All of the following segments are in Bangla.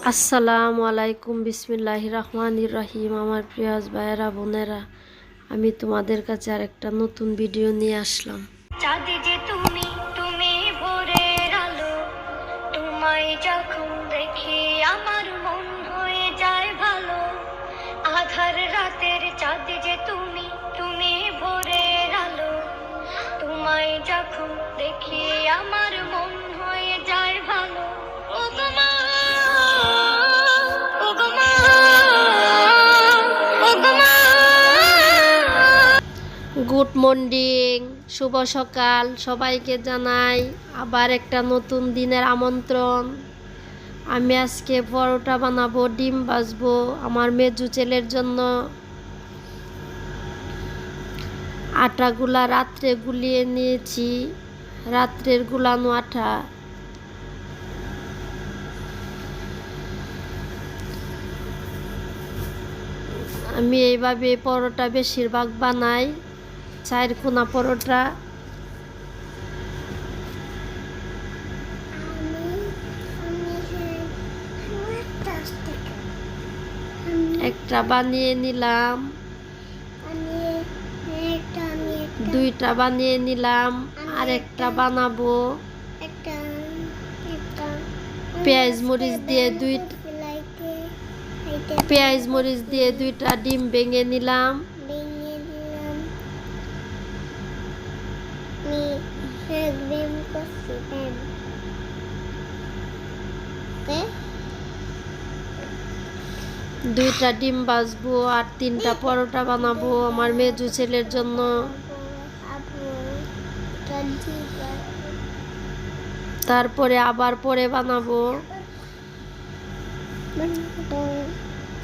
আসসালামু আলাইকুম, বিসমিল্লাহির রহমানির রহিম। আমার প্রিয় ভাইয়েরা বোনেরা, আমি তোমাদের কাছে আরেকটা নতুন ভিডিও নিয়ে আসলাম। চাঁদে যে তুমি তুমি ভোরের আলো, তোমায় যখন দেখি আমার মন হয়ে যায় ভালো। আধার রাতের চাঁদে যে তুমি তুমি ভোরের আলো, তোমায় যখন দেখি আমার মন হয়ে যায় ভালো। ও গো মা, ও গো মা, ও গো মা। গুড মর্নিং, শুভ সকাল সবাইকে জানাই আবার একটা নতুন দিনের আমন্ত্রণ। আমি আজকে পরোটা বানাবো, ডিম ভাজবো আমার মেজু ছেলের জন্য। আটাগুলা রাত্রে গুলিয়ে নিয়েছি, রাত্রের গুলানো আটা। আমি এইভাবে পরোটা বেশিরভাগ বানাই, চার কোনা পরোটা। একটা বানিয়ে নিলাম, দুইটা বানিয়ে নিলাম, আর একটা বানাবো। পেঁয়াজ মরিচ দিয়ে দুইটা ডিম ভেঙে নিলাম। দুইটা ডিম ভাজবো আর তিনটা পরোটা বানাবো আমার মেজু ছেলের জন্য। তারপরে আবার পরে বানাবো।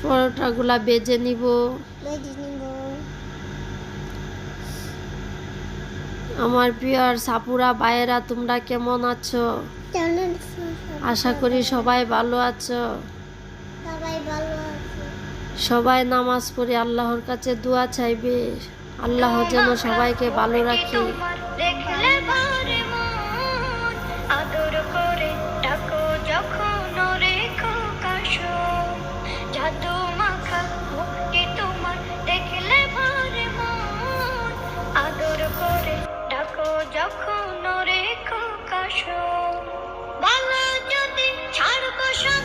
পরোটাগুলা বেজে নিব। আমার প্রিয় সাপুরা ভাইয়েরা, তোমরা কেমন আছো? আশা করি সবাই ভালো আছো। সবাই নামাজ পড়ে আল্লাহর কাছে দোয়া চাইবে, আল্লাহ যেন সবাইকে ভালো রাখে। দেখলে ভরে মন, আদর করে ডাকো যখন রেখো কাশো। জাদু মাখা মুখটি তোমার দেখলে ভরে মন, আদর করে ডাকো যখন রেখো কাশো। ভালো যদি ছাড়বো সব।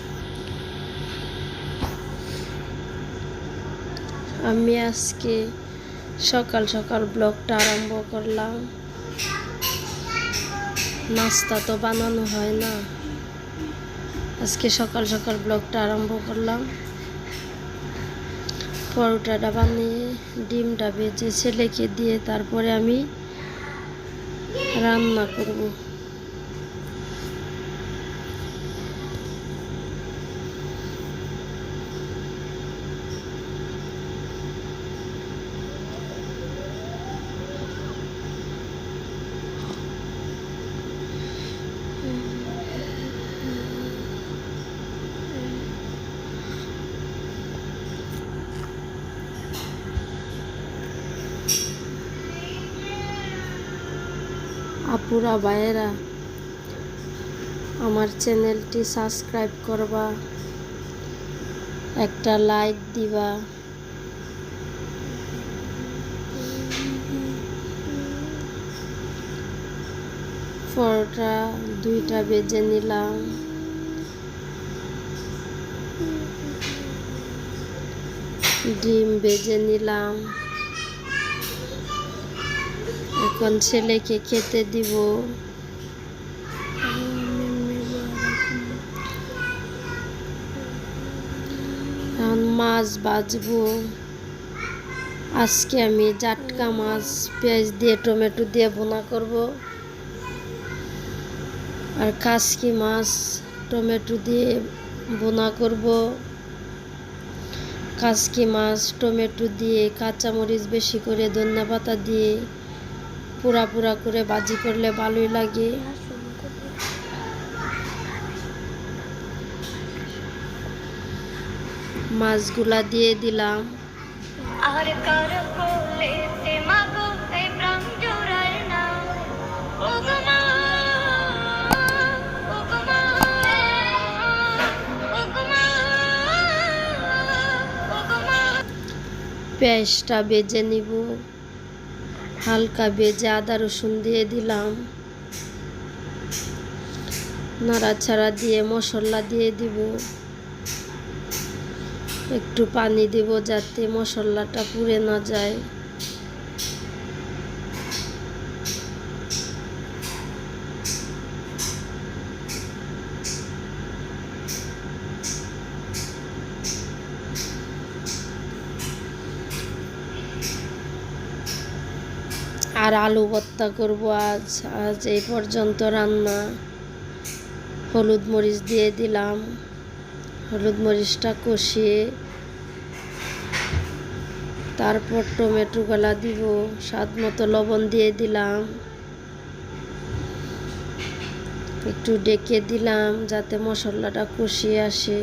আমি আজকে সকাল সকাল ব্লগটা আরম্ভ করলাম। নাস্তা তো বানানো হয় না, আজকে সকাল সকাল ব্লগটা আরম্ভ করলাম। পরোটাটা বানিয়ে ডিমটা ভেজে ছেলেকে দিয়ে তারপরে আমি রান্না করব। আপুরা ভাইয়েরা, আমার চ্যানেলটি সাবস্ক্রাইব করবা, একটা লাইক দিবা। পরোটা দুইটা ভেজে নিলাম। ডিম ভেজে নিলাম। এখন ছেলেকে খেতে দিব। এখন মাছ ভাজবো। আজকে আমি জাটকা মাছ পেঁয়াজ দিয়ে টমেটো দিয়ে ভুনা করব, আর কাসকি মাছ টমেটো দিয়ে ভুনা করব। কাসকি মাছ টমেটো দিয়ে কাঁচামরিচ বেশি করে ধনিয়া পাতা দিয়ে পুরা পুরা করে ভাজি করলে ভালোই লাগে। মাছগুলা দিয়ে দিলাম। আর কার কোলেতে মাগো এই প্রাণ জোড়ায় না। ও গো মা, ও গো মা, ও গো মা। পেঁয়াজটা ভেজে নিব, হালকা ভেজে আদা রসুন দিয়ে দিলাম, নাড়াচাড়া দিয়ে মশলা দিয়ে দিব, একটু পানি দিব যাতে মশলাটা পুড়ে না যায়। আর আলু ভর্তা করব আজ এই পর্যন্ত রান্না। হলুদ মরিচ দিয়ে দিলাম, হলুদ মরিচটা কষিয়ে তারপর টমেটো গলা দিব, স্বাদ মতো লবণ দিয়ে দিলাম, একটু ডেকে দিলাম যাতে মশলাটা কষিয়ে আসে।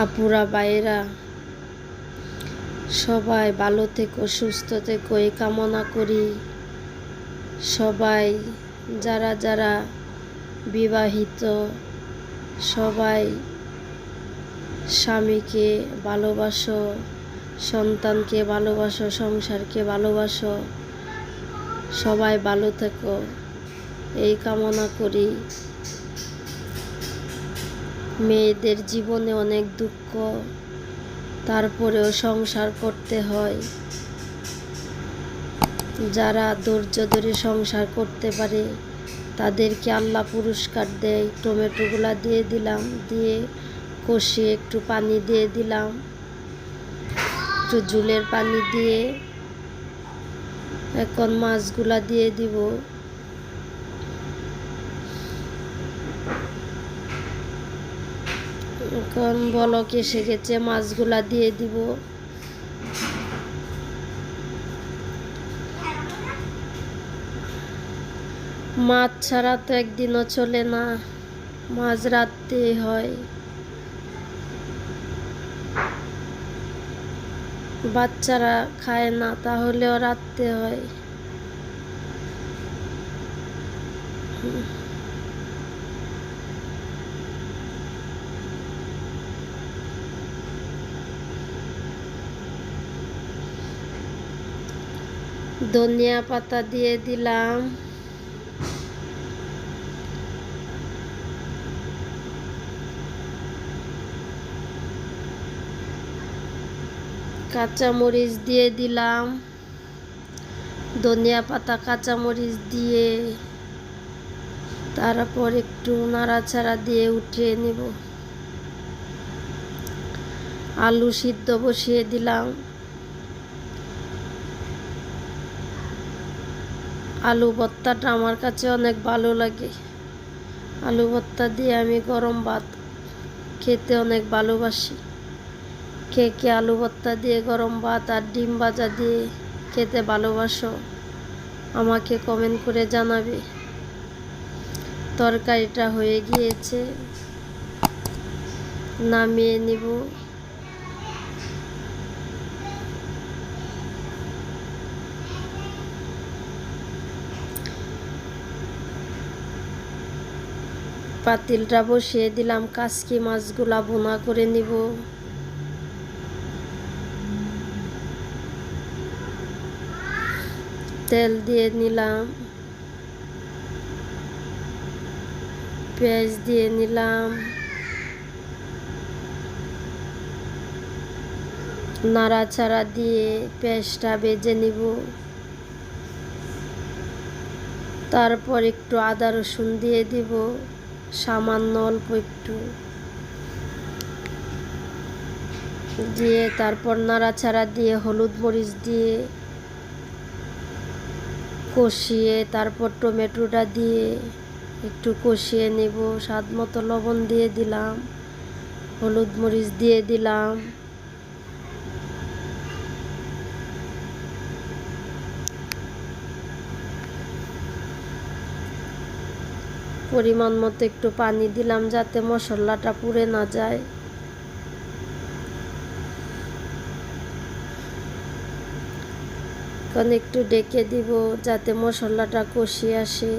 আপুরা বাইরা সবাই ভালো থেকো, সুস্থ থেকো এই কামনা করি। সবাই যারা যারা বিবাহিত সবাই স্বামীকে ভালোবাসো, সন্তানকে ভালোবাসো, সংসারকে ভালোবাসো, সবাই ভালো থেকো এই কামনা করি। মেয়েদের জীবনে অনেক দুঃখ, তারপরেও সংসার করতে হয়। যারা ধৈর্য ধরে সংসার করতে পারে তাদেরকে আল্লাহ পুরস্কার দেয়। টমেটোগুলা দিয়ে দিলাম, দিয়ে কষিয়ে একটু পানি দিয়ে দিলাম, একটু ঝোলের পানি দিয়ে এখন মাছগুলা দিয়ে দিব। এখন বলক এসে গেছে, মাছগুলা দিয়ে দিব। মাছ ছাড়া তো একদিনও চলে না, মাছ রাঁধতে হয়। বাচ্চারা খায় না, তাহলেও রাঁধতে হয়। ধনিয়া পাতা দিয়ে দিলাম, কাঁচামরিচ দিয়ে দিলাম, ধনিয়া পাতা কাঁচামরিচ দিয়ে তারপর একটু নাড়াচাড়া দিয়ে উঠিয়ে নিব। আলু সিদ্ধ বসিয়ে দিলাম, আলু ভর্তাটা আমার কাছে অনেক ভালো লাগে। আলু ভর্তা দিয়ে আমি গরম ভাত খেতে অনেক ভালোবাসি। কে কে আলু ভর্তা দিয়ে গরম ভাত আর ডিম ভাজা দিয়ে খেতে ভালোবাসো আমাকে কমেন্ট করে জানাবে। তরকারিটা হয়ে গিয়েছে, নামিয়ে নিব। পাতিলটা বসিয়ে দিলাম, কাচকি মাছগুলা ভুনা করে নিব। তেল দিয়ে নিলাম, পেঁয়াজ দিয়ে নিলাম, নাড়াচাড়া দিয়ে পেঁয়াজটা ভেজে নিব। তারপর একটু আদা রসুন দিয়ে দিব, সামান্য অল্প একটু দিয়ে তারপর নাড়াচাড়া দিয়ে হলুদ মরিচ দিয়ে কষিয়ে তারপর টমেটোটা দিয়ে একটু কষিয়ে নেব। স্বাদ মতো লবণ দিয়ে দিলাম, হলুদ মরিচ দিয়ে দিলাম, পরিমাণ মতো একটু পানি দিলাম যাতে মশলাটা পুড়ে না যায়। এখন একটু ডেকে দিব যাতে মশলাটা কষিয়ে আসে।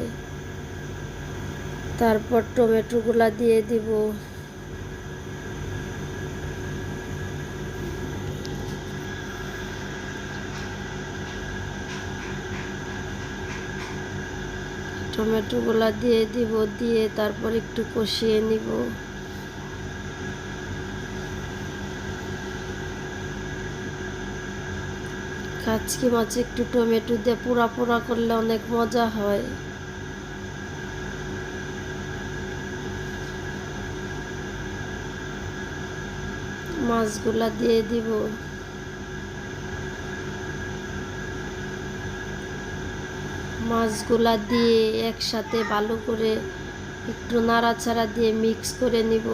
তারপর টমেটোগুলা দিয়ে দিব। টমেটোগুলা দিয়ে দিব, দিয়ে তারপর একটু কষিয়ে নিব। কাচকি মাছ একটু টমেটো দিয়ে পোড়া পোড়া করলে অনেক মজা হয়। মাছগুলা দিয়ে দিব। মাছগুলা দিয়ে একসাথে ভালো করে একটু নাড়াচাড়া দিয়ে মিক্স করে নিব।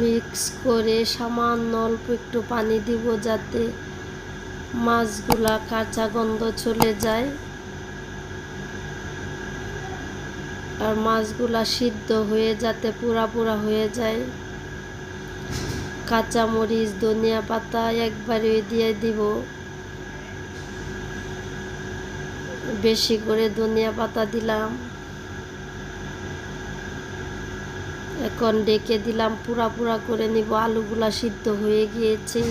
মিক্স করে সামান্য অল্প একটু পানি দিব, যাতে মাছগুলা কাঁচা গন্ধ চলে যায় আর মাছগুলা সিদ্ধ হয়ে যাতে পুরা পুরা হয়ে যায়। কাঁচা মরিচ, ধনিয়া পাতা একবারে দিয়ে দিব। বেশি করে ধনিয়া পাতা দিলাম। এখন ডেকে দিলাম, পুরা পুরা করে নিব। আলুগুলা সিদ্ধ হয়ে গিয়েছে।